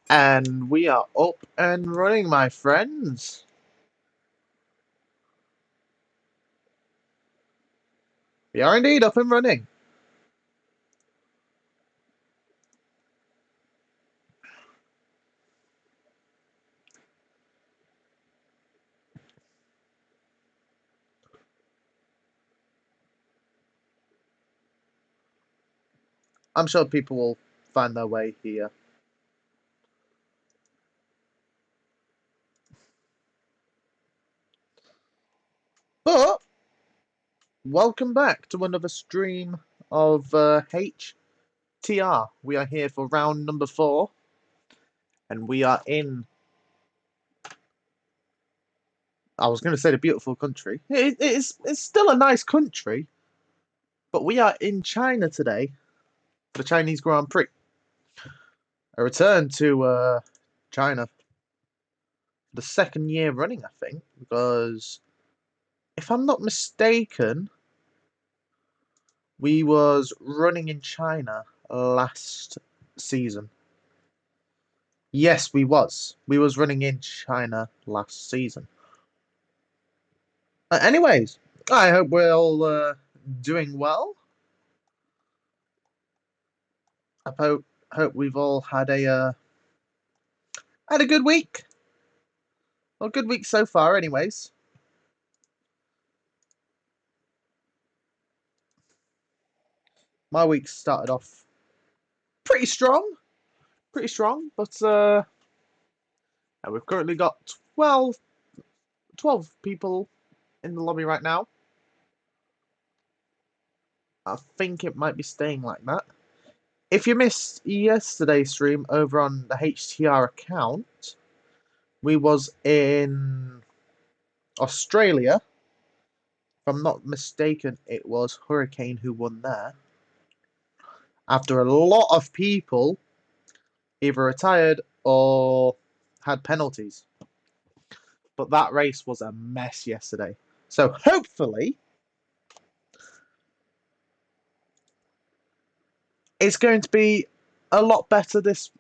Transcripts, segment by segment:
And we are up and running, my friends. We are indeed up and running. I'm sure people will find their way here. But, welcome back to another stream of HTR. We are here for round number 4. And we are in, I was going to say the beautiful country. It's still a nice country. But we are in China today for the Chinese Grand Prix. A return to China for the second year running, I think. Because, if I'm not mistaken, we was running in China last season. Yes, we was. We was running in China last season. Anyways, I hope we're all doing well. I hope we've all had a good week. Well, good week so far, anyways. My week started off pretty strong, but we've currently got 12 people in the lobby right now. I think it might be staying like that. If you missed yesterday's stream over on the HTR account, we was in Australia. If I'm not mistaken, it was Hurricane who won there. After a lot of people either retired or had penalties. But that race was a mess yesterday. So hopefully it's going to be a lot better this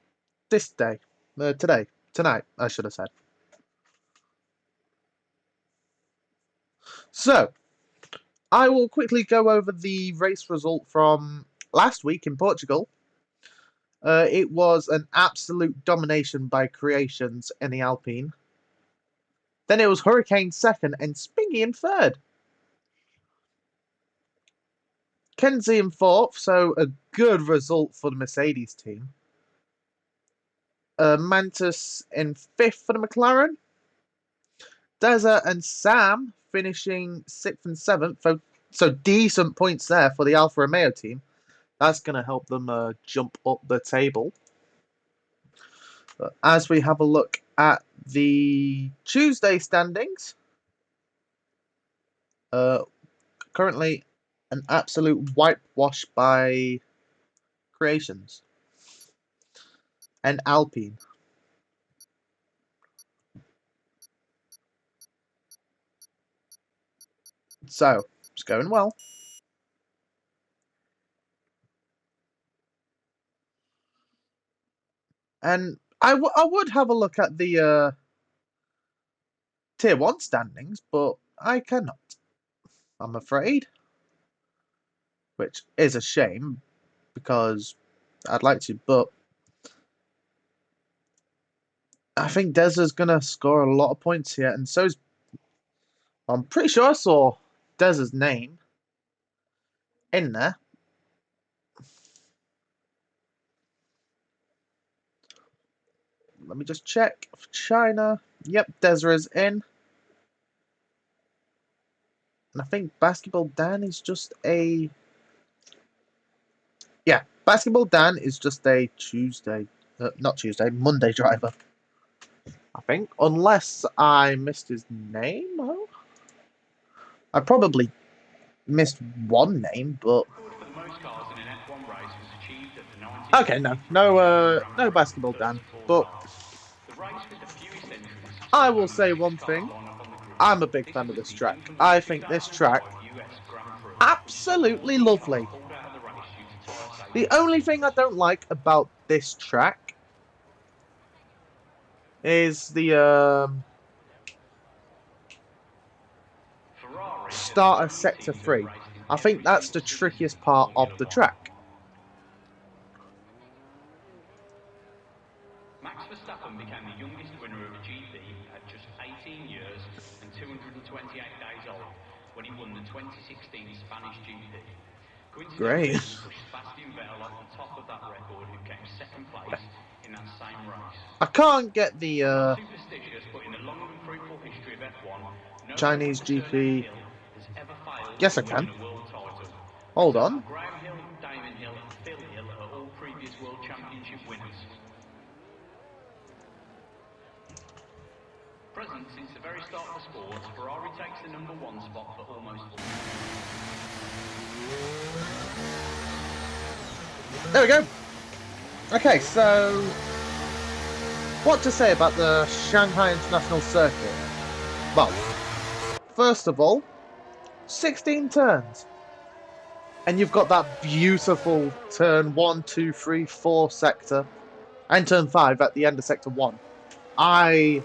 day. Tonight, I should have said. So, I will quickly go over the race result from last week in Portugal. It was an absolute domination by Creations in the Alpine. Then it was Hurricane second and Spingy in third. Kenzie in fourth, so a good result for the Mercedes team. Mantis in fifth for the McLaren. Deza and Sam finishing sixth and seventh, so decent points there for the Alfa Romeo team. That's going to help them jump up the table. But as we have a look at the Tuesday standings, currently an absolute whitewash by Creations and Alpine. So, it's going well. And I would have a look at the Tier 1 standings, but I cannot. I'm afraid. Which is a shame, because I'd like to, but I think Deza's going to score a lot of points here, and so's... I'm pretty sure I saw Deza's name in there. Let me just check. China. Yep, Deza is in. And I think Basketball Dan is just a... Yeah, Basketball Dan is just a Monday driver. I think. Unless I missed his name. Oh. I probably missed one name, but... Okay, no Basketball Dan, but I will say one thing. I'm a big fan of this track. I think this track absolutely lovely. The only thing I don't like about this track is the start of Sector 3. I think that's the trickiest part of the track. Max Verstappen became the youngest winner of a GP at just 18 years and 228 days old when he won the 2016 Spanish GP. Great. He pushed Sebastian Vettel off the top of that record, who came second place in that same race. I can't get the Superstitious, but in the long and fruitful history of F1, no Chinese GP. has ever failed Yes, I to can. win a world title. Hold on. Graham Hill, Damon Hill, and Phil Hill are all previous World Championship winners. Present since the very start of the sport, Ferrari takes the #1 spot for almost all. There we go. Okay, so what to say about the Shanghai International Circuit? Well, first of all, 16 turns. And you've got that beautiful turn 1, 2, 3, 4 sector. And turn 5 at the end of sector 1. I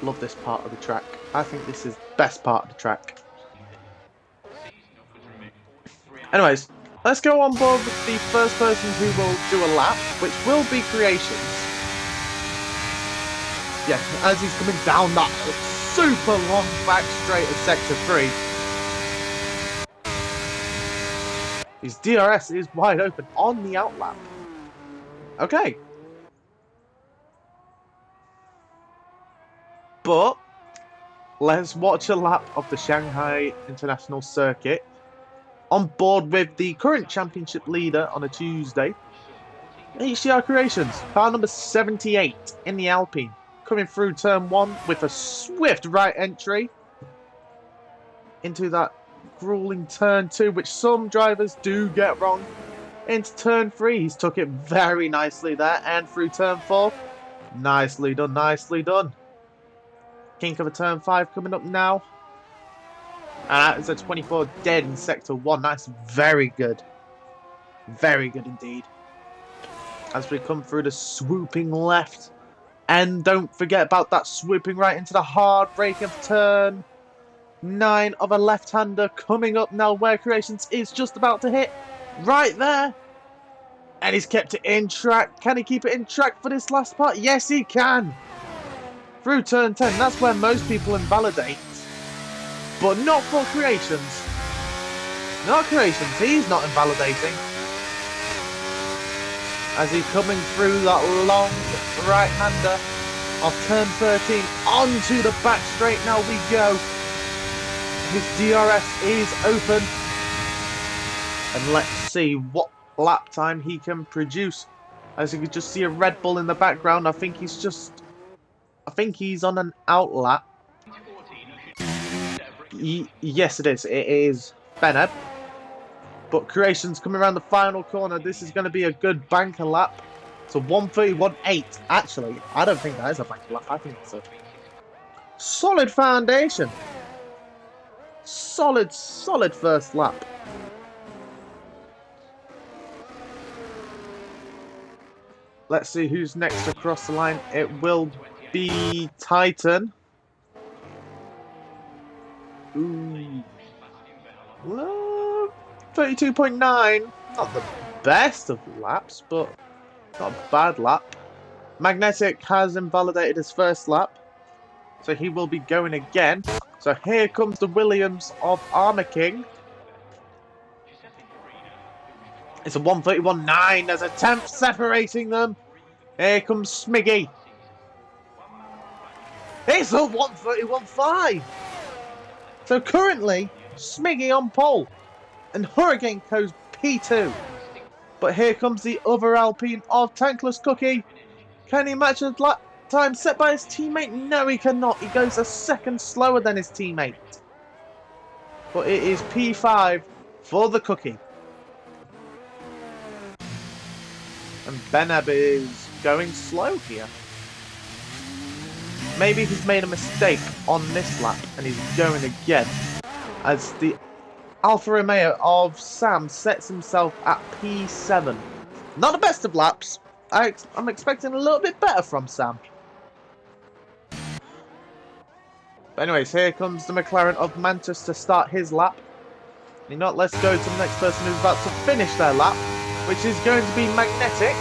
love this part of the track. I think this is the best part of the track. Anyways, let's go on board with the first person who will do a lap, which will be Creations. Yeah, as he's coming down that super long back straight of sector 3. His DRS is wide open on the outlap. Okay. But let's watch a lap of the Shanghai International Circuit on board with the current championship leader on a Tuesday, HTR Creations, car number 78 in the Alpine, coming through turn 1 with a swift right entry into that grueling turn 2, which some drivers do get wrong. Into turn 3, he's took it very nicely there, and through turn 4, nicely done, nicely done. Kink of a turn 5 coming up now. And that is a 24 dead in sector 1. That's very good. Very good indeed. As we come through the swooping left. And don't forget about that swooping right into the hard brake of turn 9 of a left-hander coming up now, where Creations is just about to hit. Right there. And he's kept it in track. Can he keep it in track for this last part? Yes, he can. Through turn 10. That's where most people invalidate. But not for Creations. Not Creations. He's not invalidating. As he's coming through that long right-hander of turn 13 onto the back straight. Now we go. His DRS is open. And let's see what lap time he can produce. As you can just see a Red Bull in the background. I think he's on an outlap. Yes, it is. It is Beneb. But Creations coming around the final corner. This is going to be a good banker lap. So 1:31.8. Actually, I don't think that is a banker lap. I think it's a solid foundation. Solid first lap. Let's see who's next across the line. It will be Titan. Ooh. Well, 32.9. Not the best of laps, but not a bad lap. Magnetic has invalidated his first lap, so he will be going again. So here comes the Williams of Armour King. It's a 1:31.9. There's a tenth separating them. Here comes Smiggy. It's a 1:31.5. So currently, Smiggy on pole. And Hurricane goes P2. But here comes the other Alpine of Tankless Cookie. Can he match the lap time set by his teammate? No, he cannot. He goes a second slower than his teammate. But it is P5 for the Cookie. And Benab is going slow here. Maybe he's made a mistake on this lap and he's going again. As the Alfa Romeo of Sam sets himself at P7. Not the best of laps. I'm expecting a little bit better from Sam. But anyways, here comes the McLaren of Mantis to start his lap. You know what, let's go to the next person who's about to finish their lap, which is going to be Magnetic.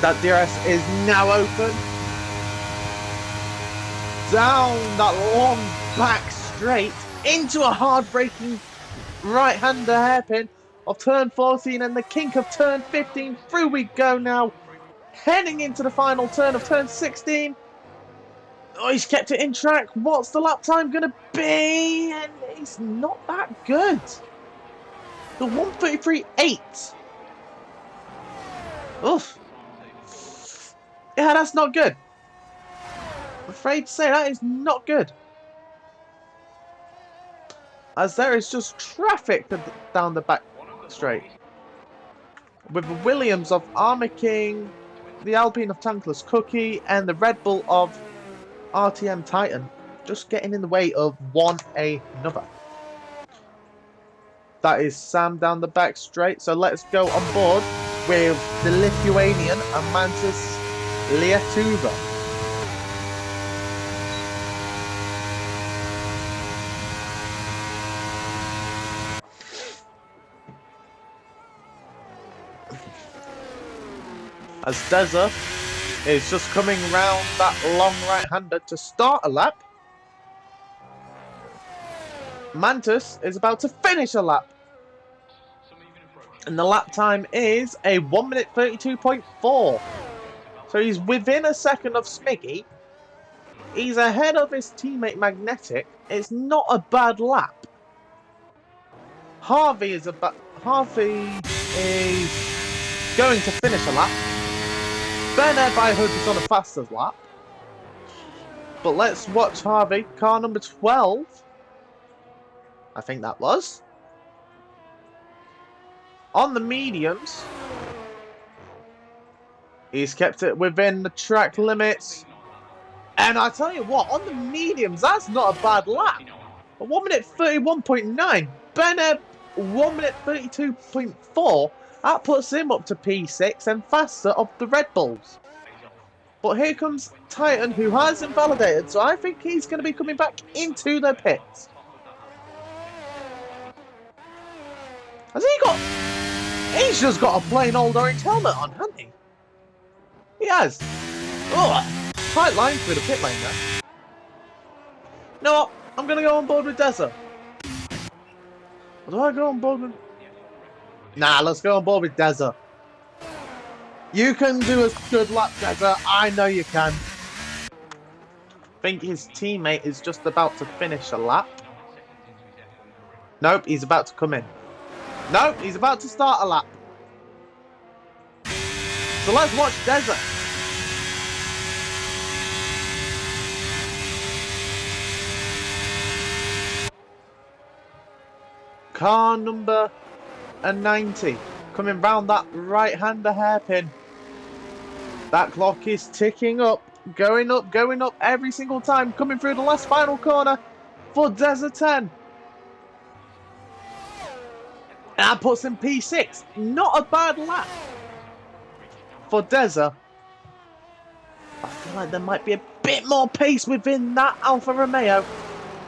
That DRS is now open. Down that long back straight into a hard braking right-hander hairpin of turn 14 and the kink of turn 15. Through we go now, heading into the final turn of turn 16. Oh, he's kept it in track. What's the lap time going to be? And it's not that good. The 1:33.8. Oof. Yeah, that's not good. I'm afraid to say that is not good. As there is just traffic down the back straight. With the Williams of Armour King, the Alpine of Tankless Cookie, and the Red Bull of RTM Titan just getting in the way of one another. That is Sam down the back straight. So let's go on board with the Lithuanian Amantis Lietuva. As Deza is just coming round that long right-hander to start a lap. Mantis is about to finish a lap. And the lap time is a 1:32.4. So he's within a second of Smiggy. He's ahead of his teammate Magnetic. It's not a bad lap. Harvey is going to finish a lap. Bernard, I hope, is on a faster lap. But let's watch Harvey. Car number 12. I think that was. On the mediums. He's kept it within the track limits. And I tell you what, on the mediums, that's not a bad lap. A 1:31.9. Bernard, 1:32.4. That puts him up to P6 and faster of the Red Bulls. But here comes Titan, who has invalidated, so I think he's going to be coming back into the pits. Has he got... He's just got a plain old orange helmet on, hasn't he? He has. Oh, tight line through the pit lane there. You know what? I'm going to go on board with Deza. Or do I go on board with... Nah, let's go on board with Deza. You can do a good lap, Deza. I know you can. I think his teammate is just about to finish a lap. Nope, he's about to come in. Nope, he's about to start a lap. So let's watch Deza. Car number 90. Coming round that right-hander hairpin. That clock is ticking up. Going up every single time. Coming through the last final corner for Deza 10. That puts him P6. Not a bad lap for Deza. I feel like there might be a bit more pace within that Alfa Romeo.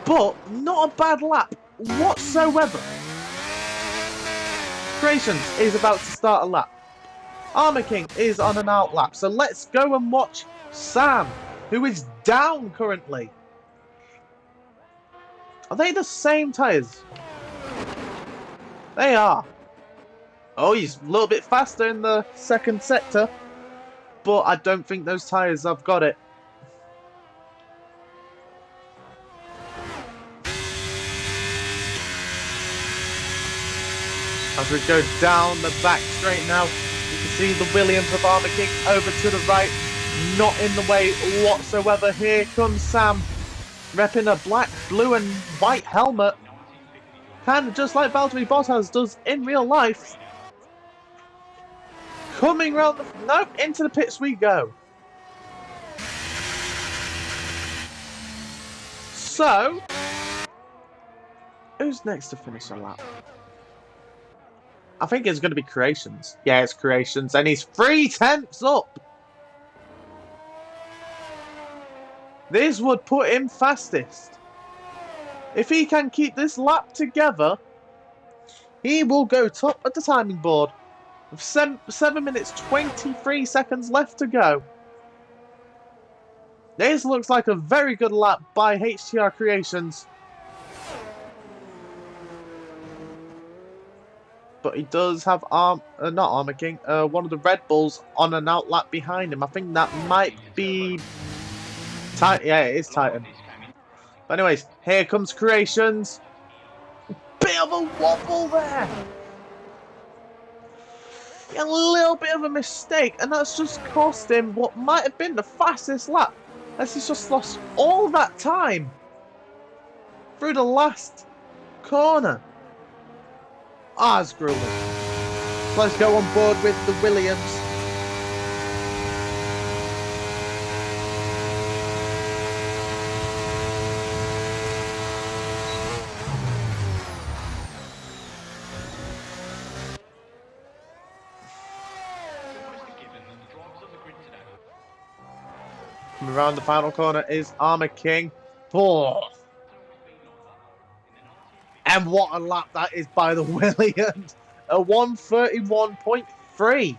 But not a bad lap whatsoever. Creations is about to start a lap. Armour King is on an out lap. So let's go and watch Sam, who is down currently. Are they the same tyres? They are. Oh, he's a little bit faster in the second sector. But I don't think those tyres have got it. As we go down the back straight now, you can see the Williams of Armour King over to the right. Not in the way whatsoever. Here comes Sam, repping a black, blue and white helmet. Kind of just like Valtteri Bottas does in real life. Coming round the... Nope, into the pits we go. So, who's next to finish a lap? I think it's going to be Creations. Yeah, it's Creations. And he's 3 tenths up. This would put him fastest. If he can keep this lap together, he will go top of the timing board. With 7 minutes 23 seconds left to go. This looks like a very good lap by HTR Creations. But he does have not Armor King, one of the Red Bulls on an out lap behind him. I think that might be Titan. Yeah, it is Titan. But anyways, here comes Creations. Bit of a wobble there. A little bit of a mistake, and that's just cost him what might have been the fastest lap, as he's just lost all that time through the last corner. It's grueling. Let's go on board with the Williams. Around the final corner is Armor King. And what a lap that is by the Williams. A 1:31.3.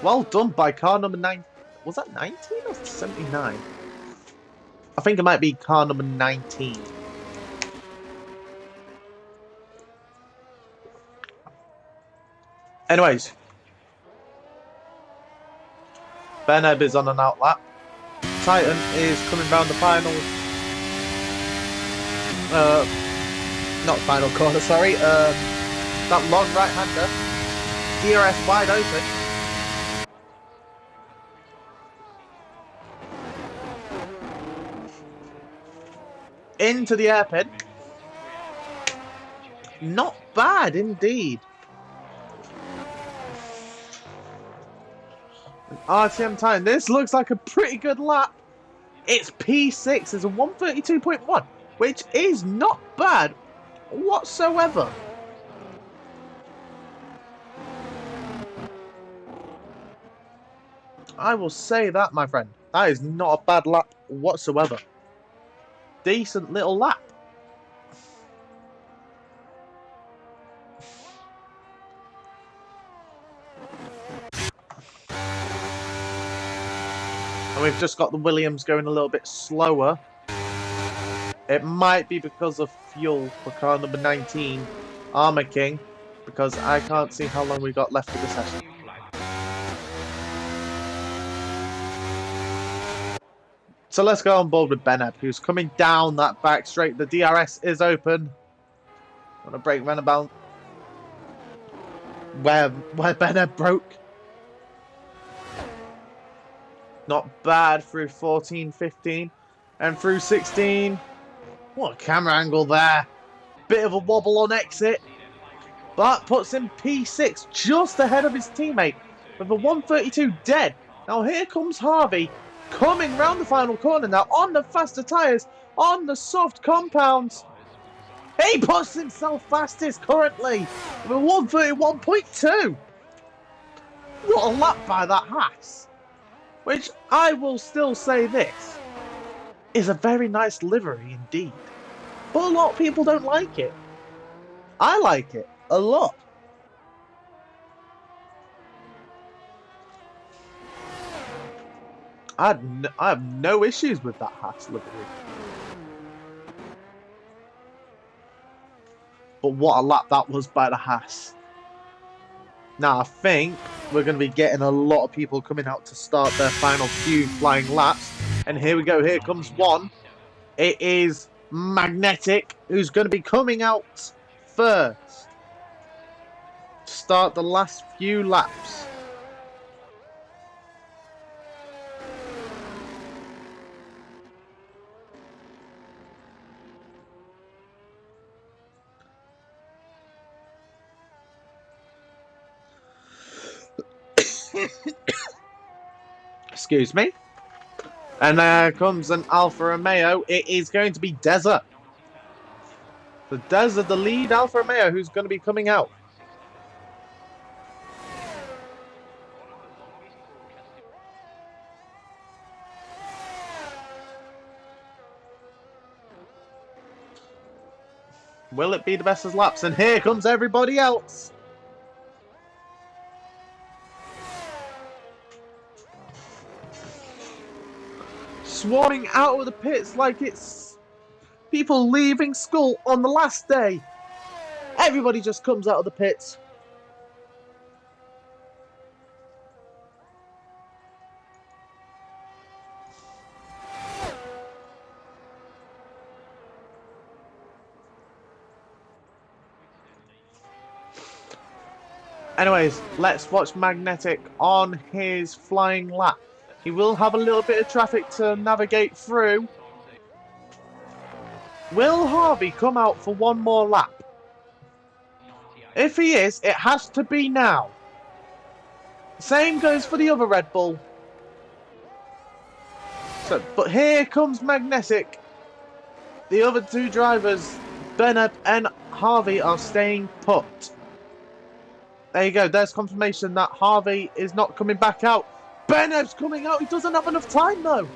Well done by car number 9. Was that 19 or 79? I think it might be car number 19. Anyways. Beneb is on an out lap. Titan is coming round the final. Not final corner, sorry. That long right-hander. DRS wide open. Into the airpin. Not bad indeed. RTM time. This looks like a pretty good lap. It's P6. It's a 1:32.1, which is not bad whatsoever. I will say that, my friend. That is not a bad lap whatsoever. Decent little lap. And we've just got the Williams going a little bit slower. It might be because of fuel for car number 19, Armor King, because I can't see how long we've got left of the session. So let's go on board with Beneb, who's coming down that back straight. The DRS is open. On a brake runabout where Beneb broke. Not bad through 14, 15, and through 16. What a camera angle there. Bit of a wobble on exit, but puts him P6, just ahead of his teammate, with a 1:32 dead. Now here comes Harvey, coming round the final corner now, on the faster tyres, on the soft compounds. He puts himself fastest currently, with a 1:31.2. What a lap by that Haas. Which, I will still say this, is a very nice livery indeed. But a lot of people don't like it. I like it a lot. I have no issues with that Haas livery. But what a lap that was by the Haas. Now, I think we're going to be getting a lot of people coming out to start their final few flying laps. And here we go. Here comes one. It is Magnetic, who's going to be coming out first. Start the last few laps. Excuse me. And there comes an Alfa Romeo. It is going to be Deza. The Deza, the lead Alfa Romeo, who's going to be coming out. Will it be the best of laps? And here comes everybody else. Swarming out of the pits like it's people leaving school on the last day. Everybody just comes out of the pits. Anyways, let's watch Magnetic on his flying lap. He will have a little bit of traffic to navigate through. Will Harvey come out for one more lap? If he is, it has to be now. Same goes for the other Red Bull. But here comes Magnetic. The other two drivers, Bennett and Harvey, are staying put. There you go. There's confirmation that Harvey is not coming back out. Bennett's coming out. He doesn't have enough time, though.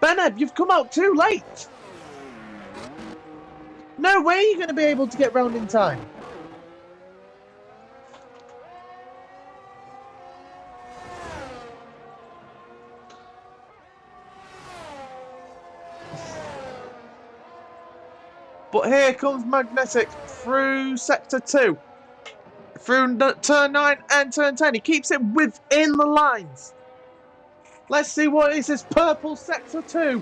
Bennett, you've come out too late. No way you're going to be able to get round in time. But here comes Magnetic through Sector 2. Through Turn 9 and Turn 10. He keeps it within the lines. Let's see what is this purple Sector 2.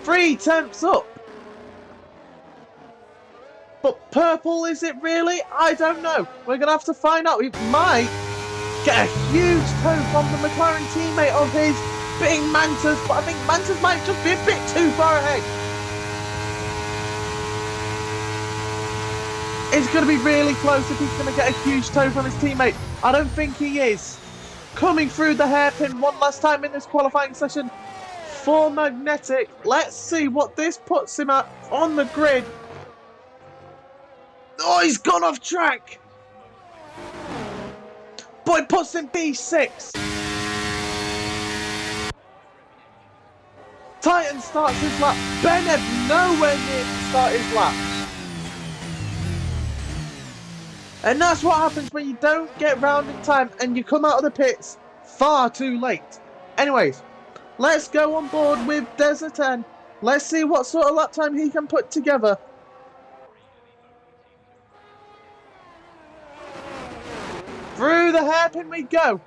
3 tenths up. But purple, is it really? I don't know. We're going to have to find out. We might get a huge tow from the McLaren teammate of his, being Mantis. But I think Mantis might just be a bit too far ahead. It's going to be really close if he's going to get a huge tow from his teammate. I don't think he is. Coming through the hairpin one last time in this qualifying session for Magnetic. Let's see what this puts him at on the grid. Oh, he's gone off track. But it puts him P6. Titan starts his lap. Bennett nowhere near to start his lap. And that's what happens when you don't get round in time and you come out of the pits far too late. Anyways, let's go on board with Desert 10. Let's see what sort of lap time he can put together. Through the hairpin we go.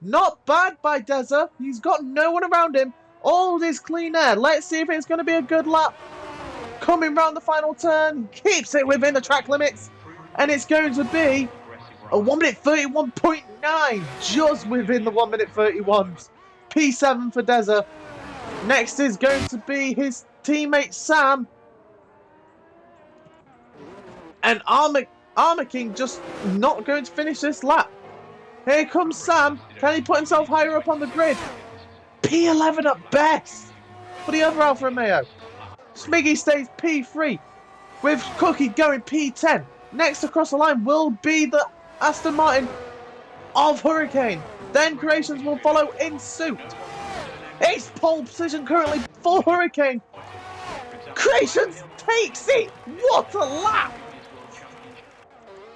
Not bad by Desert. He's got no one around him. All this clean air. Let's see if it's going to be a good lap. Coming round the final turn. Keeps it within the track limits. And it's going to be a 1 minute 31.9. Just within the 1 minute 31s. P7 for Desert. Next is going to be his teammate Sam. And Armor King just not going to finish this lap. Here comes Sam. Can he put himself higher up on the grid? P11 at best for the other Alfa Romeo. Smiggy stays P3 with Cookie going P10. Next across the line will be the Aston Martin of Hurricane. Then Creations will follow in suit. It's pole position currently for Hurricane. Creations takes it. What a lap!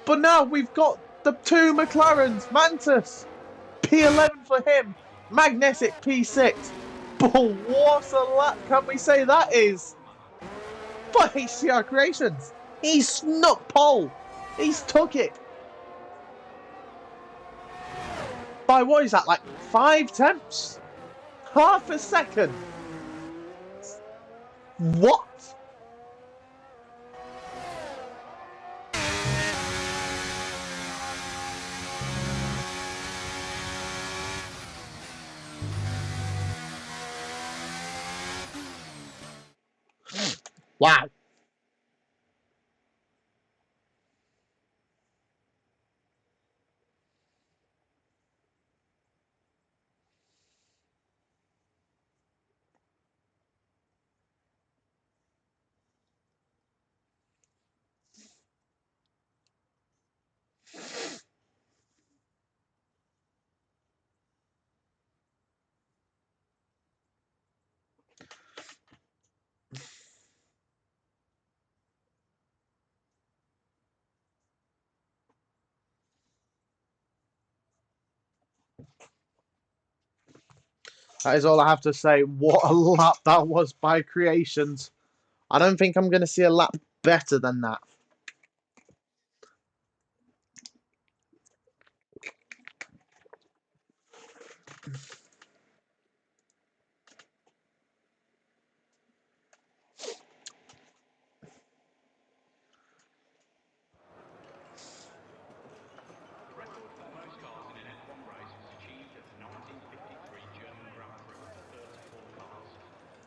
But now we've got the two McLarens. Mantis, P11 for him. Magnetic, P6. But what a lap can we say that is? For HTR Creations. He snuck pole. He's took it. By what is that, like 5 tenths? Half a second. What? Wow. That is all I have to say. What a lap that was by Creations. I don't think I'm going to see a lap better than that. The record for the most cars in an F1 race was achieved at the 1953 German Grand Prix with 34 cars.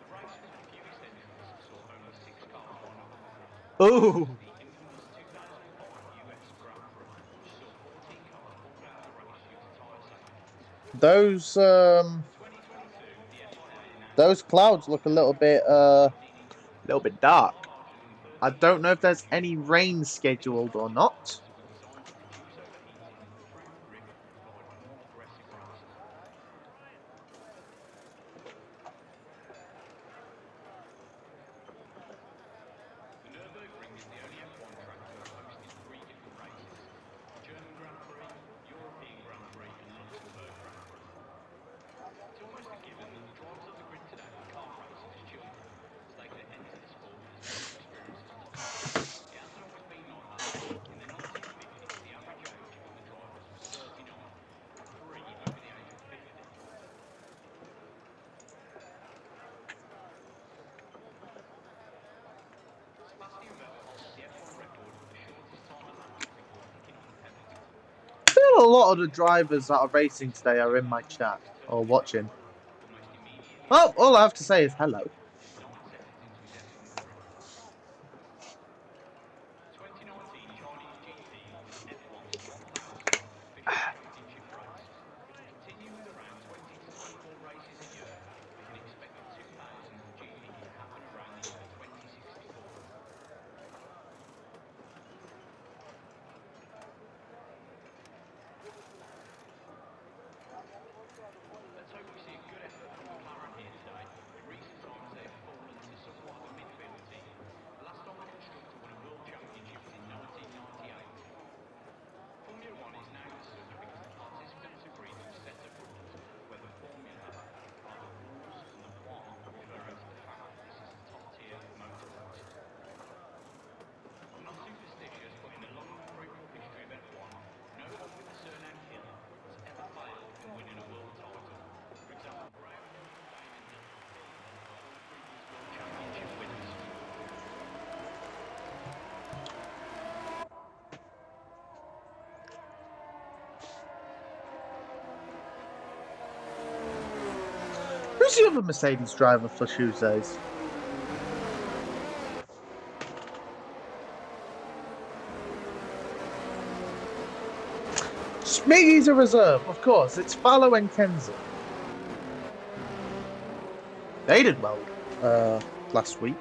The race with the fewest entrants saw only 6 cars line up on grid. This Ooh, was the infamous 2005 US Grand Prix, which saw 14 cars pulled out of the race due to tyre safeties. those For 2022, the FIA announced those that the clouds cars look a will little have bit 18 intervals, dark. far larger than I 13 don't know if intervals there's usually any used. rain These scheduled or slightly not. tyres were designed to reduce overheating, improve grip and provide more aggressive racing. The Nürburgring is the only F1 track to have hosted 3 different races: the German Grand Prix, European Grand Prix and Luxembourg Grand Prix. It's almost a given that the drivers on the grid today are kart racing as children, as they could enter the sport with as much experience as possible. It hasn't always been like that. In the 1950s, the average age of the drivers was 39, with 3 over the age of 50. Sebastian Vettel holds the F1 record for the shortest time elapsed before picking up a penalty. I The feel a record lot of was the set by drivers that Vettel are in racing August today are in my 2006 chat or Turkey Grand watching. Prix, almost immediately Oh, after all I have to Vettel say is passed hello. Senna just 9 seconds into his F1 career. The 2019 Chinese GP was F1's 1000th official championship race. Continuing with around 20 to 24 races a year, we can expect the 2000th GP to happen around the year 2064. Let's hope we see a good effort from McLaren here today. In recent times they have fallen to somewhat of a midfield team. The last time a constructor won a world championship was in 1998. Formula One is now the such because the participants agreed to a set of rules where the formula are the rules and the one referring to the fact that this is a top tier motorsport. I'm not superstitious, but in the long and fruitful history of F1, no one with the surname Hill has ever failed in winning a world title. For example, Graham Hill, Damon Hill and Phil Hill are all previous world championship winners. Who's the other Mercedes driver for Tuesdays? Smiggy's a reserve, of course. It's Fallow and Kenzie. They did well last week.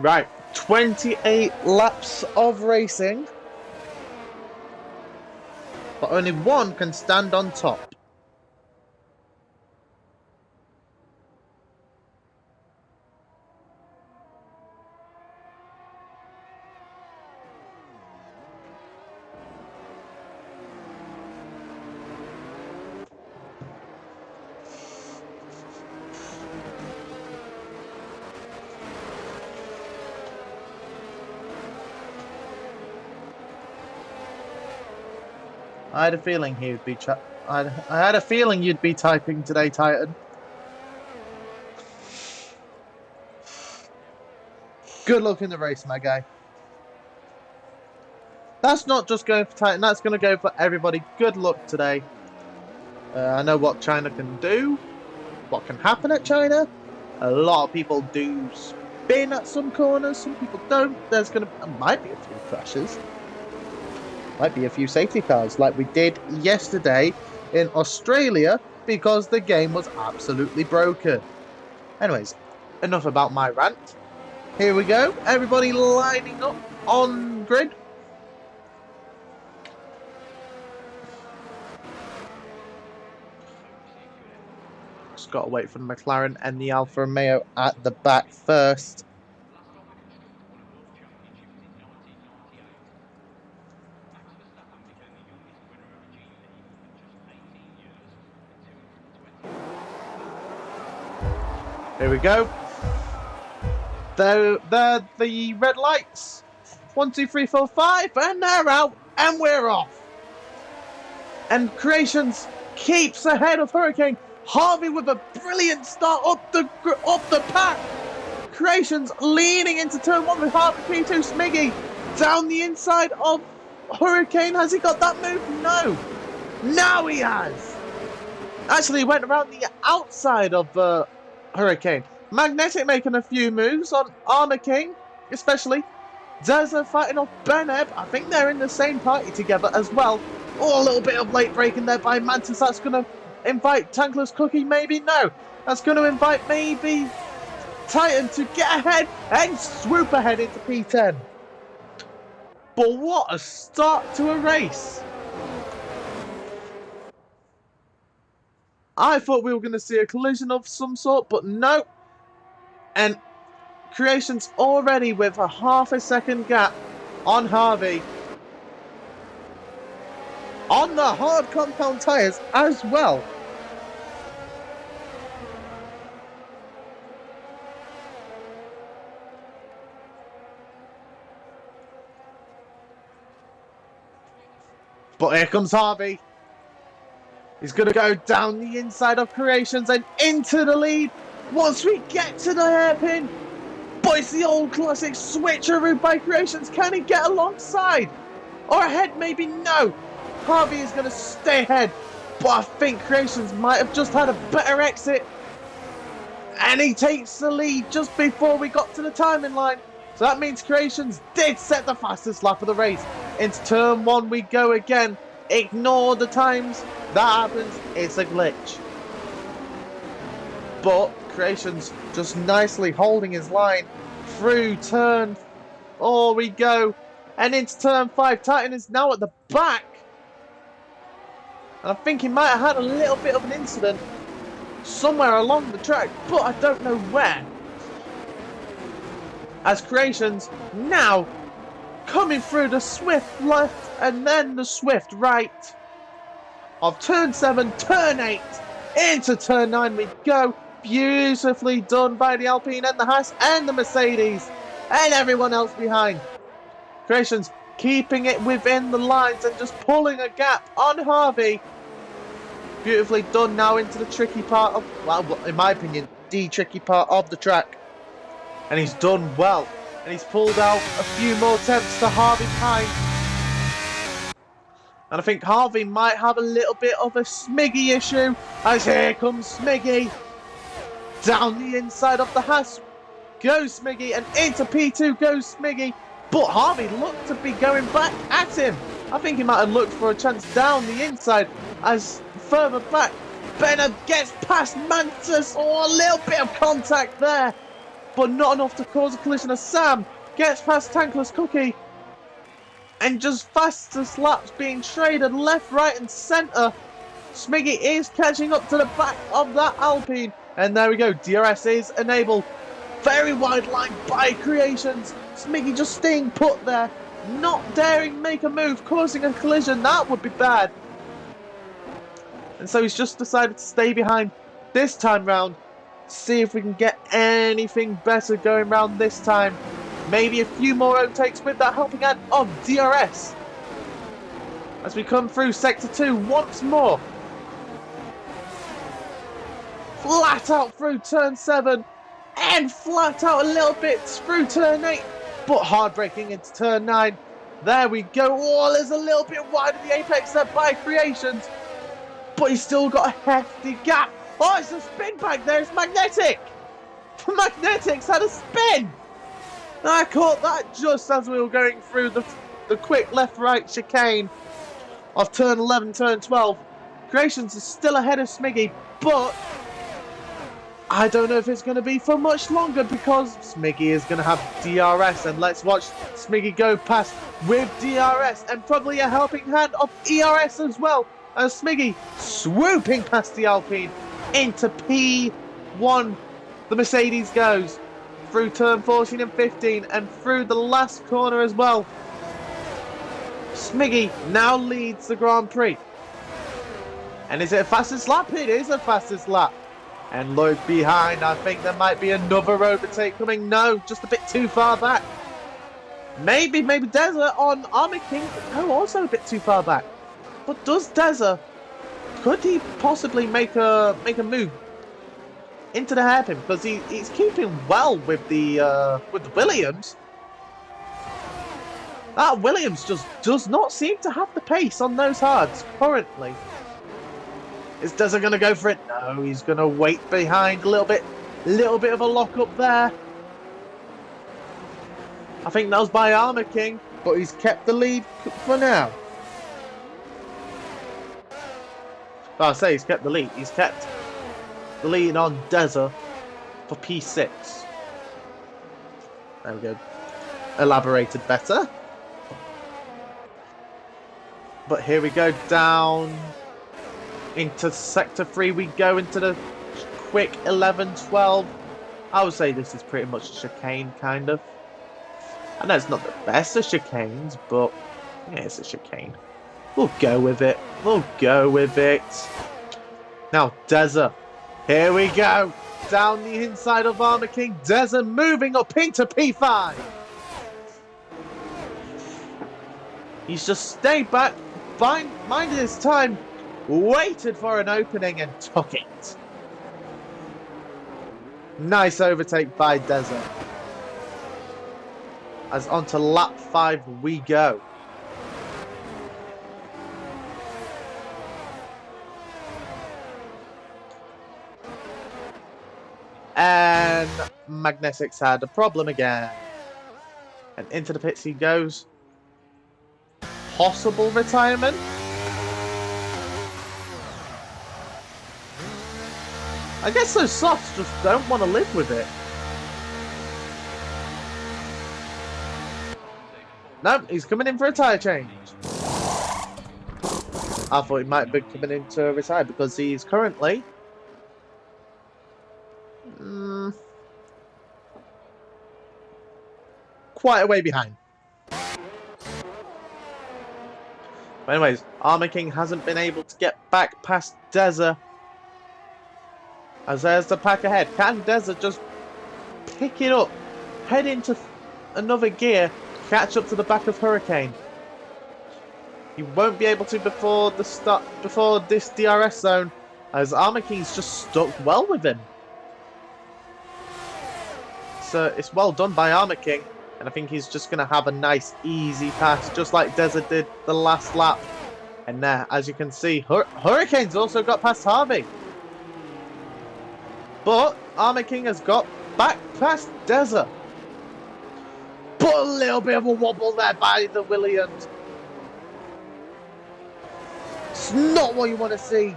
Right, 28 laps of racing, but only one can stand on top. I had a feeling he would be. I had a feeling you'd be typing today, Titan. Good luck in the race, my guy. That's not just going for Titan. That's going to go for everybody. Good luck today. I know what China can do. What can happen at China? A lot of people do spin at some corners. Some people don't. Might be a few crashes. Might be a few safety cars like we did yesterday in Australia because the game was absolutely broken. Anyways, enough about my rant. Here we go. Everybody lining up on grid. Just got to wait for the McLaren and the Alfa Romeo at the back first. Last on the Constructor One World Championship was in 1998. Max Verstappen became the youngest winner of a GP at just 18 years and 220. Here we go. They're the red lights. 1, 2, 3, 4, 5, and they're out, and we're off. And Creations keeps ahead of Hurricane. Harvey with a brilliant start up the pack. Creations leaning into turn 1 with Harvey P2. Smiggy down the inside of Hurricane. Has he got that move? No. Now he has. Actually, he went around the outside of Hurricane. Magnetic making a few moves on Armor King, especially. Zeza fighting off Beneb. I think they're in the same party together as well. Oh, a little bit of late braking there by Mantis. That's going to invite Tankless Cookie, maybe? No. That's going to invite maybe Titan to get ahead and swoop ahead into P10. But what a start to a race. I thought we were going to see a collision of some sort, but no. And Creations already with a half a second gap on Harvey. On the hard compound tyres as well. But here comes Harvey. He's going to go down the inside of Creations and into the lead once we get to the hairpin. But it's the old classic switcheroo by Creations. Can he get alongside? Or ahead, maybe? No. Harvey is going to stay ahead. But I think Creations might have just had a better exit. And he takes the lead just before we got to the timing line. So that means Creations did set the fastest lap of the race. Into turn 1 we go again. Ignore the times. That happens. It's a glitch. But Creations just nicely holding his line through turn 4 we go. And into turn 5. Titan is now at the back. And I think he might have had a little bit of an incident somewhere along the track, but I don't know where. As Creations now coming through the swift left and then the swift right of turn 7, turn 8, into turn 9 we go. Beautifully done by the Alpine and the Haas and the Mercedes and everyone else behind. Creations keeping it within the lines and just pulling a gap on Harvey. Beautifully done now into the tricky part of, well, in my opinion, the tricky part of the track. And he's done well. And he's pulled out a few more attempts to Harvey behind. And I think Harvey might have a little bit of a Smiggy issue. As here comes Smiggy. Down the inside of the Haas goes Smiggy. And into P2 goes Smiggy. But Harvey looked to be going back at him. I think he might have looked for a chance down the inside. As further back, Bennett gets past Mantis. Oh, a little bit of contact there. But not enough to cause a collision as Sam gets past Tankless Cookie. And just fastest laps being traded left, right and centre. Smiggy is catching up to the back of that Alpine. And there we go, DRS is enabled. Very wide line by Creations. Smiggy just staying put there. Not daring make a move, causing a collision. That would be bad. And so he's just decided to stay behind this time round. See if we can get anything better going round this time. Maybe a few more overtakes with that helping hand of DRS. As we come through Sector 2 once more. Flat out through Turn 7. And flat out a little bit through Turn 8. But hard braking into Turn 9. There we go. Oh, there's a little bit wide of the apex there by Creations. But he's still got a hefty gap. Oh, it's a spin back there. It's Magnetic. Magnetic's had a spin. I caught that just as we were going through the quick left-right chicane of turn 11, turn 12. Creations is still ahead of Smiggy, but I don't know if it's going to be for much longer because Smiggy is going to have DRS. And let's watch Smiggy go past with DRS and probably a helping hand of ERS as well. As Smiggy swooping past the Alpine. into P1. The Mercedes goes through turn 14 and 15 and through the last corner as well. Smiggy now leads the Grand Prix. And is it a fastest lap? It is a fastest lap. And look behind. I think there might be another overtake coming. No, just a bit too far back. Maybe Deza on Armor King. No, also a bit too far back. But does Deza, could he possibly make a move into the hairpin? Because he's keeping well with the Williams. That Williams just does not seem to have the pace on those hards currently. Is Deza going to go for it? No, he's going to wait behind a little bit of a lock up there. I think that was by Armor King, but he's kept the lead for now. Well, I say he's kept the lead. He's kept the lead on Deza for P6. There we go. Elaborated better. But here we go down into Sector 3. We go into the quick 11-12. I would say this is pretty much a chicane, kind of. I know it's not the best of chicanes, but yeah, it's a chicane. We'll go with it. We'll go with it. Now, Deza. Here we go. Down the inside of Armor King. Deza moving up into P5. He's just stayed back, minded his time, waited for an opening and took it. Nice overtake by Deza. As onto lap 5 we go. And Magnetics had a problem again. And into the pits he goes. Possible retirement? I guess those softs just don't want to live with it. No, he's coming in for a tyre change. I thought he might be coming in to retire because he's currently quite a way behind. But anyways, Armor King hasn't been able to get back past Deza. As there's the pack ahead. Can Deza just pick it up, head into another gear, catch up to the back of Hurricane? He won't be able to before this DRS zone, as Armor King's just stuck well with him. So it's well done by Armor King, and I think he's just going to have a nice easy pass, just like Deza did the last lap. And there, as you can see, Hurricane's also got past Harvey. But Armor King has got back past Deza. But a little bit of a wobble there by the Williams. It's not what you want to see.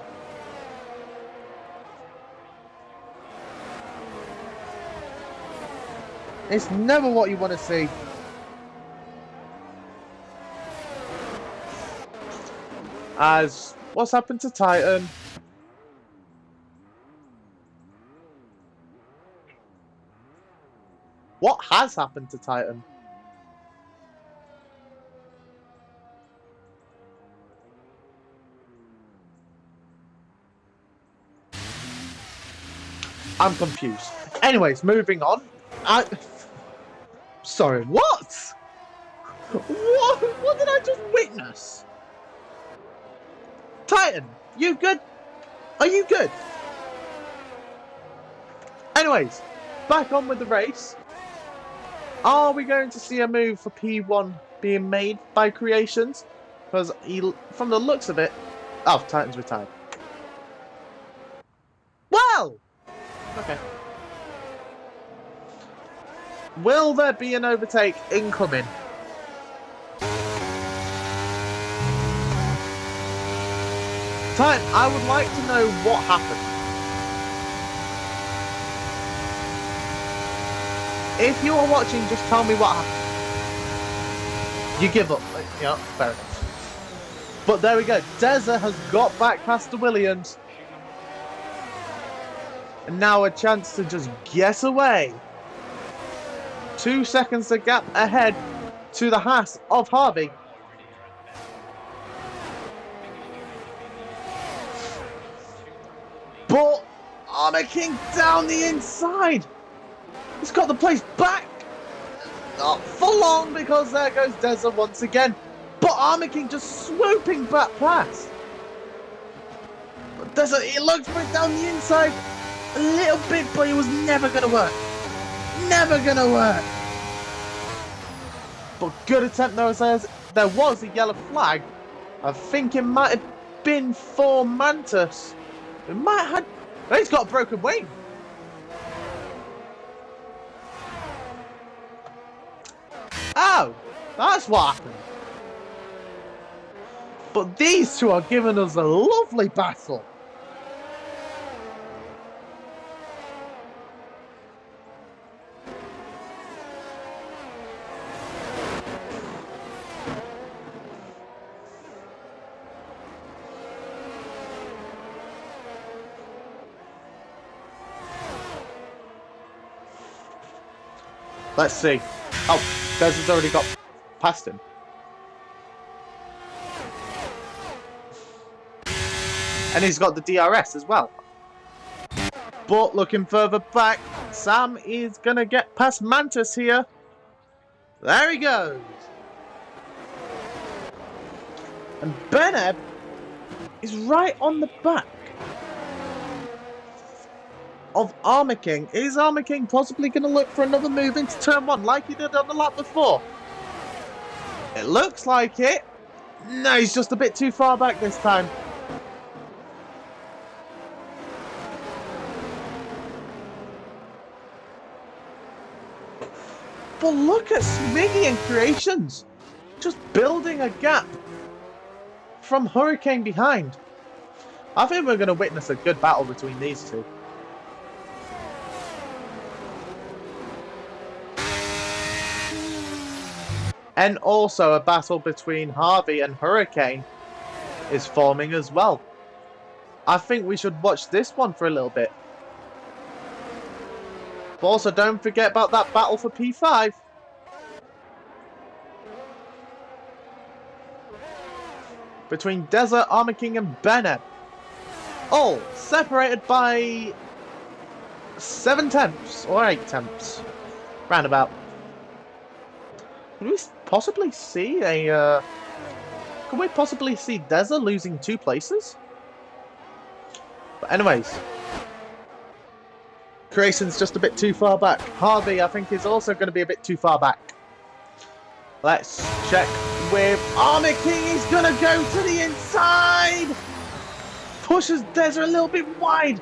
It's never what you want to see. As what's happened to Titan? What has happened to Titan? I'm confused. Anyways, moving on. Sorry, what? What did I just witness? Titan, you good? Are you good? Anyways, back on with the race. Are we going to see a move for P1 being made by Creations? Because from the looks of it... Oh, Titan's retired. Well! Okay. Will there be an overtake incoming? Titan, I would like to know what happened. If you are watching, just tell me what happened. You give up. Yeah, fair enough. But there we go. Deza has got back past the Williams. And now a chance to just get away. 2 seconds the gap ahead to the Haas of Harvey. But Armour King down the inside. He's got the place back. Not for long because there goes Deza once again. But Armour King just swooping back past. But Deza, he looks for it down the inside a little bit, but it was never going to work. Never going to work. But good attempt though, as there was a yellow flag. I think it might have been for Mantis. It might have had... Oh, he's got a broken wing. Oh, that's what happened. But these two are giving us a lovely battle. Let's see. Oh, Deza's already got past him. And he's got the DRS as well. But looking further back, Sam is going to get past Mantis here. There he goes. And Beneb is right on the back of Armour King. Is Armour King possibly going to look for another move into turn 1 like he did on the lap before? It looks like it. No, he's just a bit too far back this time. But look at Smiggy and Creations. Just building a gap from Hurricane behind. I think we're going to witness a good battle between these two. And also a battle between Harvey and Hurricane is forming as well. I think we should watch this one for a little bit. But also don't forget about that battle for P5. Between Desert, Armour King and Beneb. All separated by 7 tenths or 8 tenths. Roundabout. Could we possibly see a... Could we possibly see Deza losing 2 places? But anyways. Creation's just a bit too far back. Harvey, I think, is also going to be a bit too far back. Let's check with Armour King. He's going to go to the inside. Pushes Deza a little bit wide.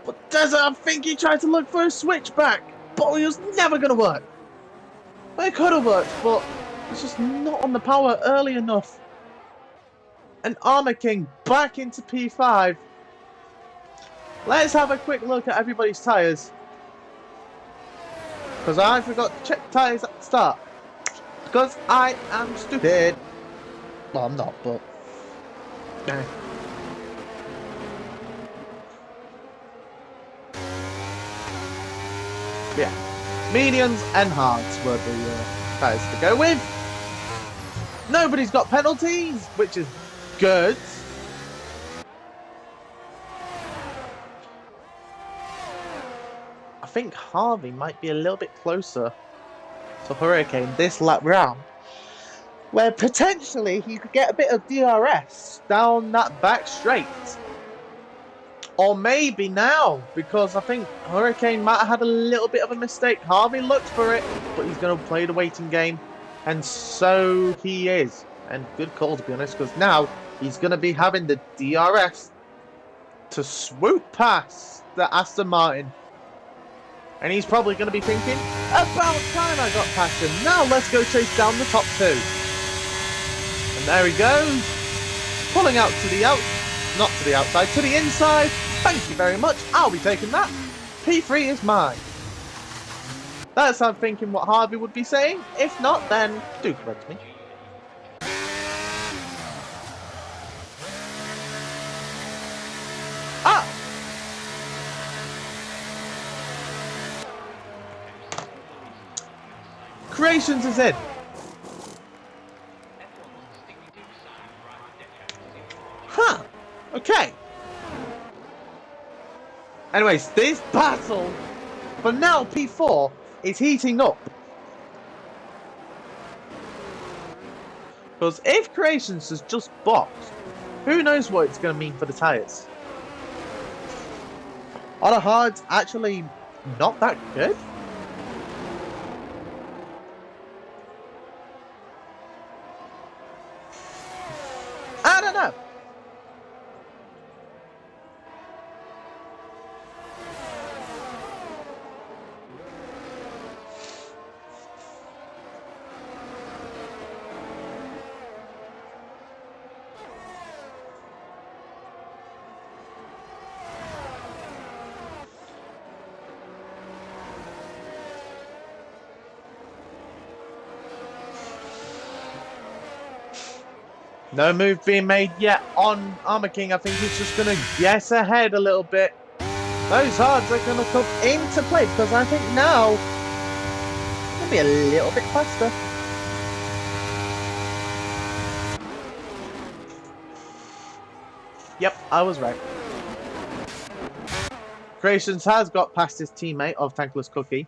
But Deza, I think he tried to look for a switchback. But it was never going to work. It could have worked, but it's just not on the power early enough. And Armour King back into P5. Let's have a quick look at everybody's tyres. Because I forgot to check tyres at the start. Because I am stupid. Well, I'm not, but... Yeah. Mediums and hards were the tyres to go with. Nobody's got penalties, which is good. I think Harvey might be a little bit closer to Hurricane this lap round, where potentially he could get a bit of DRS down that back straight. Or maybe now, because I think Hurricane might have had a little bit of a mistake. Harvey looked for it, but he's going to play the waiting game. And so he is. And good call, to be honest, because now he's going to be having the DRS to swoop past the Aston Martin. And he's probably going to be thinking, about time I got past him. Now let's go chase down the top 2. And there he goes. Pulling out to the not to the outside, to the inside. Thank you very much. I'll be taking that. P3 is mine. That's I'm thinking what Harvey would be saying. If not, then do correct me. Ah! Creations is in. F1's distinctive sound throughout the decades is important. Huh. Okay. Anyways, this battle for now P4 is heating up. Because if Creations has just boxed, who knows what it's going to mean for the tyres. Are the hards actually not that good? I don't know. No move being made yet on Armor King. I think he's just going to guess ahead a little bit. Those hards are going to come into play because I think now it's going to be a little bit faster. Yep, I was right. Creations has got past his teammate of Tankless Cookie.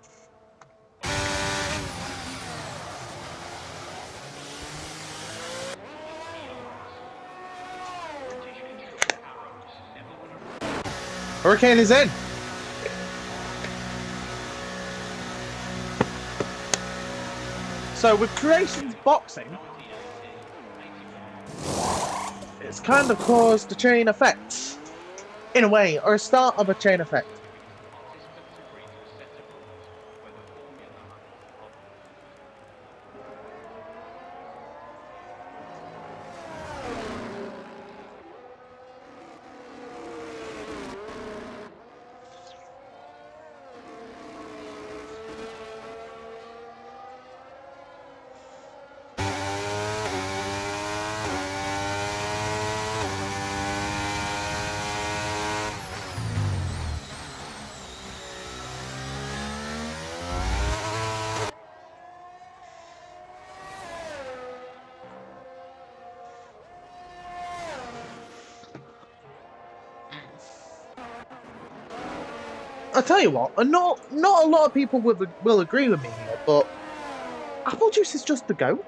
Hurricane is in. So with Creations boxing, it's kind of caused a chain effect, in a way, or a start of a chain effect. I'll tell you what, not a lot of people will agree with me here, but apple juice is just the goat.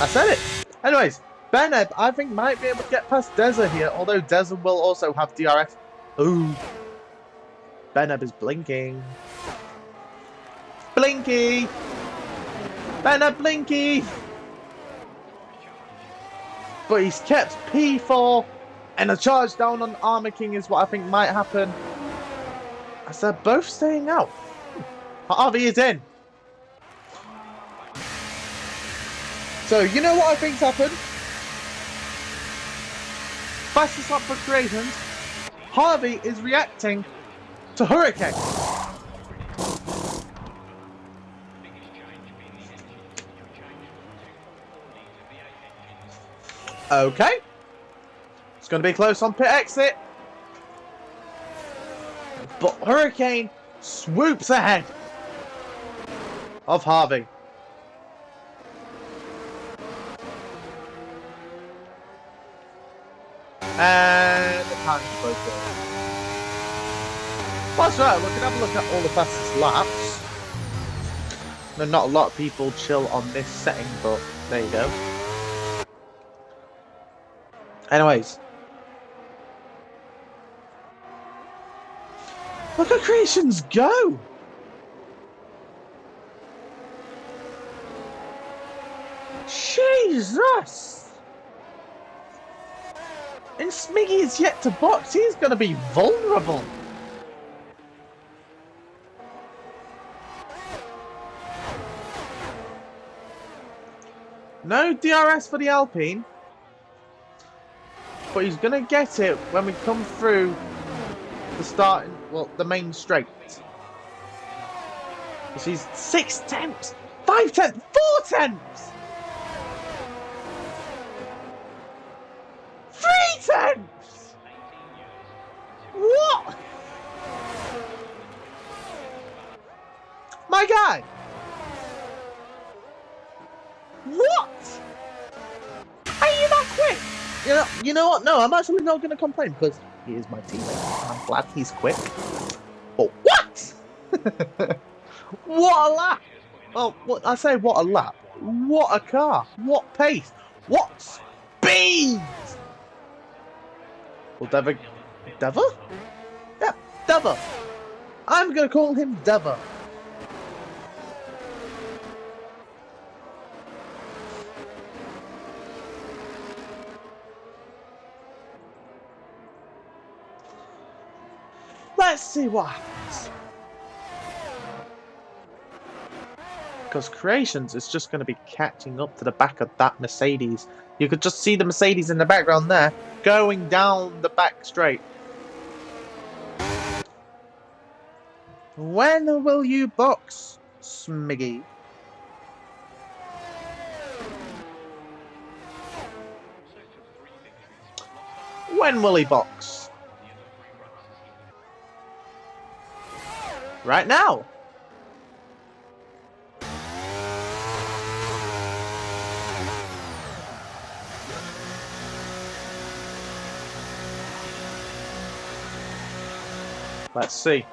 I said it. Anyways, Beneb, I think, might be able to get past Deza here, although Deza will also have DRS. Ooh. Beneb is blinking. Blinky! Beneb Blinky! But he's kept P4, and a charge down on Armor King is what I think might happen. As they're both staying out. Harvey is in. So, you know what I think's happened? Fastest lap for Creations. Harvey is reacting to Hurricane. Okay. It's going to be close on pit exit. But Hurricane swoops ahead of Harvey. And the time's both good. Well, that's right, we can have a look at all the fastest laps. No, not a lot of people chill on this setting, but there you go. Anyways. Look at Creations go! Jesus! And Smiggy is yet to box. He's going to be vulnerable. No DRS for the Alpine. But he's going to get it when we come through the starting, well, the main straight. Because he's 6 tenths, 5 tenths, 4 tenths! 3 tenths! What? My guy. What? Are you that quick? You know what? No, I'm actually not going to complain because he is my teammate. And I'm glad he's quick. But what? What a lap! Well, what I say, what a lap! What a car! What pace! What speed! Well, Dever? Yep, Dever. I'm gonna call him Dever. Let's see what happens. Because Creations is just going to be catching up to the back of that Mercedes. You could just see the Mercedes in the background there, going down the back straight. When will you box, Smiggy? When will he box? Right now. Let's see.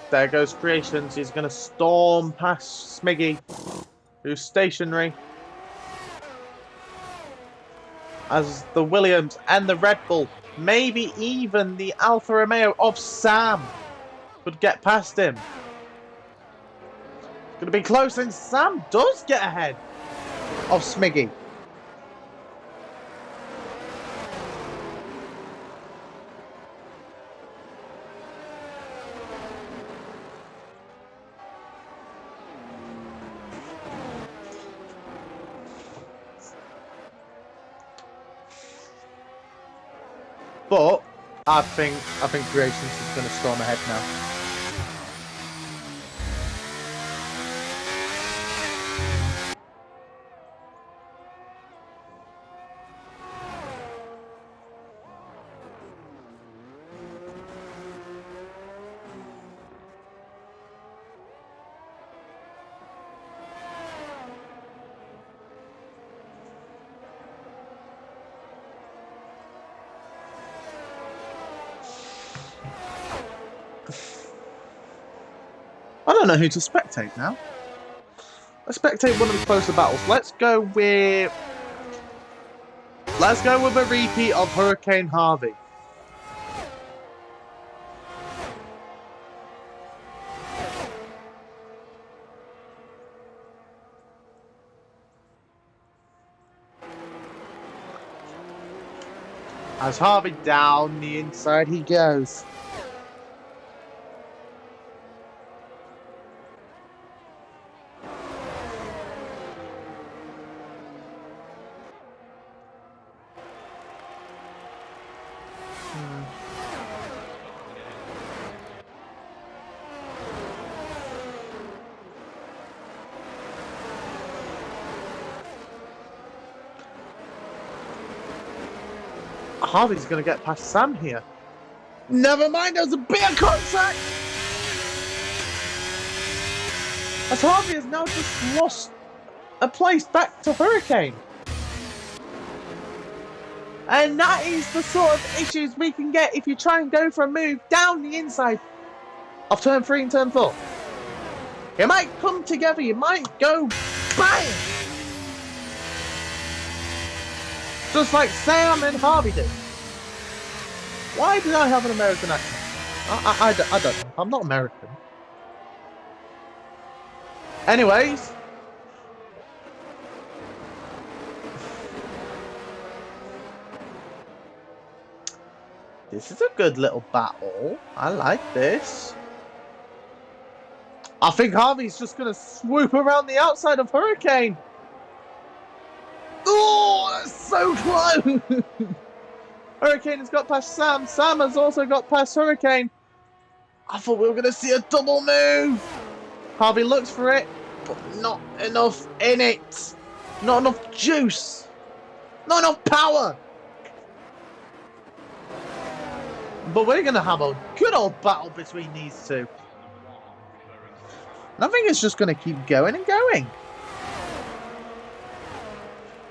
There goes Creations. He's going to storm past Smiggy, who's stationary. As the Williams and the Red Bull, maybe even the Alfa Romeo of Sam, could get past him. It's going to be close, and Sam does get ahead of Smiggy. But I think Creations is going to storm ahead now. I don't know who to spectate now. Let's spectate one of the closer battles. Let's go with a repeat of Hurricane Harvey. As Harvey down the inside he goes. Harvey's going to get past Sam here. Never mind, there was a bit of contact! As Harvey has now just lost a place back to Hurricane. And that is the sort of issues we can get if you try and go for a move down the inside of turn 3 and turn 4. You might come together, you might go bang! Just like Sam and Harvey did. Why did I have an American accent? I don't know. I'm not American. Anyways. This is a good little battle. I like this. I think Harvey's just going to swoop around the outside of Hurricane. Oh, that's so close! Hurricane has got past Sam. Sam has also got past Hurricane. I thought we were going to see a double move. Harvey looks for it, but not enough in it. Not enough juice. Not enough power. But we're going to have a good old battle between these two. I think it's just going to keep going and going.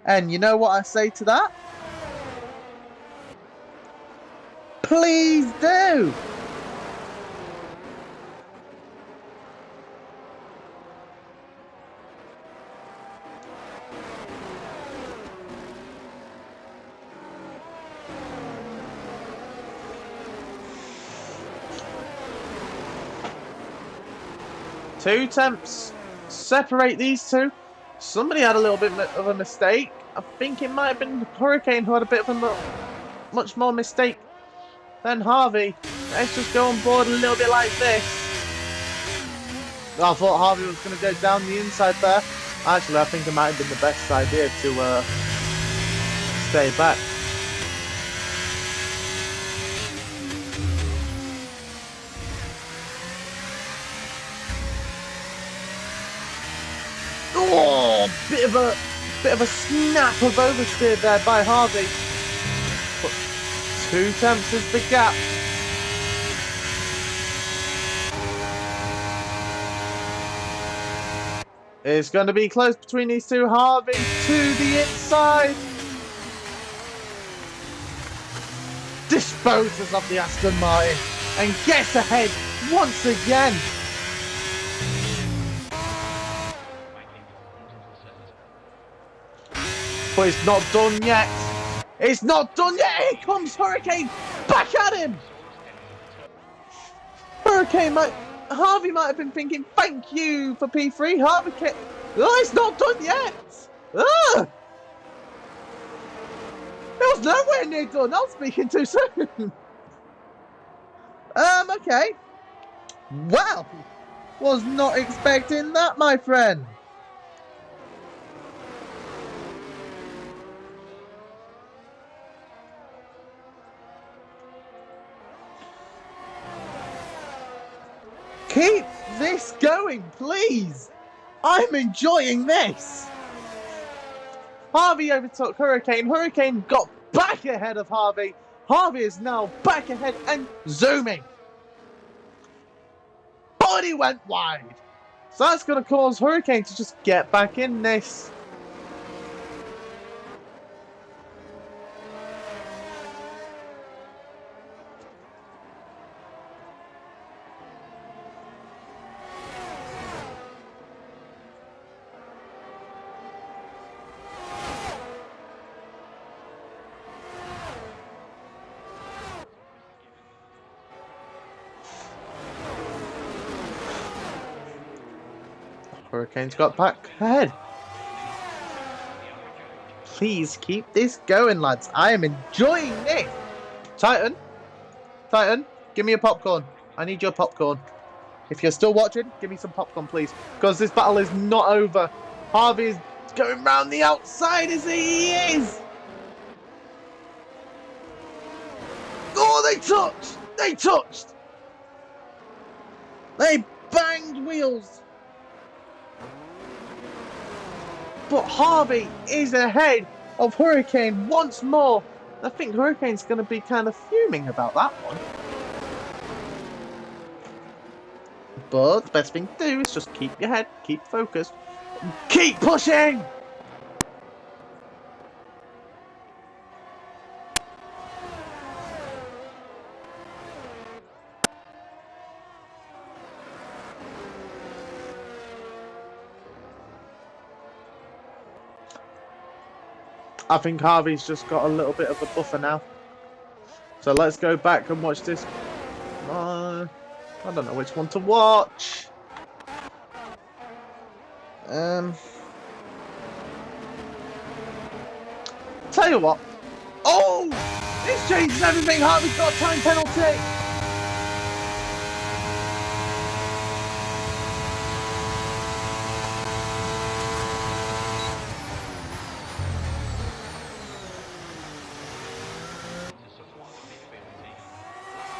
And you know what I say to that? Please do! Two attempts separate these two. Somebody had a little bit of a mistake. I think it might have been Hurricane who had a bit of a much more mistake than Harvey. Let's just go on board a little bit like this. I thought Harvey was going to go down the inside there. Actually, I think it might have been the best idea to stay back. Oh, bit of a snap of oversteer there by Harvey. But 2 tenths is the gap. It's going to be close between these two. Harvey to the inside. Disposes of the Aston Martin and gets ahead once again. But it's not done yet. It's not done yet. Here comes Hurricane back at him. Harvey might have been thinking, thank you for P3. Oh, it's not done yet. It was nowhere near done. I was speaking too soon. Okay. Well, was not expecting that, my friend. Keep this going, please. I'm enjoying this. Harvey overtook Hurricane. Hurricane got back ahead of Harvey. Harvey is now back ahead and zooming. But he went wide. So that's going to cause Hurricane to just get back in this. Hurricane's got back ahead. Please keep this going, lads. I am enjoying this. Titan, give me your popcorn. I need your popcorn. If you're still watching, give me some popcorn, please. Because this battle is not over. Harvey is going round the outside as he is. Oh, they touched. They touched. They banged wheels. But Harvey is ahead of Hurricane once more. I think Hurricane's going to be kind of fuming about that one. But the best thing to do is just keep your head, keep focused, keep pushing! I think Harvey's just got a little bit of a buffer now. So let's go back and watch this. I don't know which one to watch. Tell you what. Oh! This changes everything. Harvey's got a time penalty.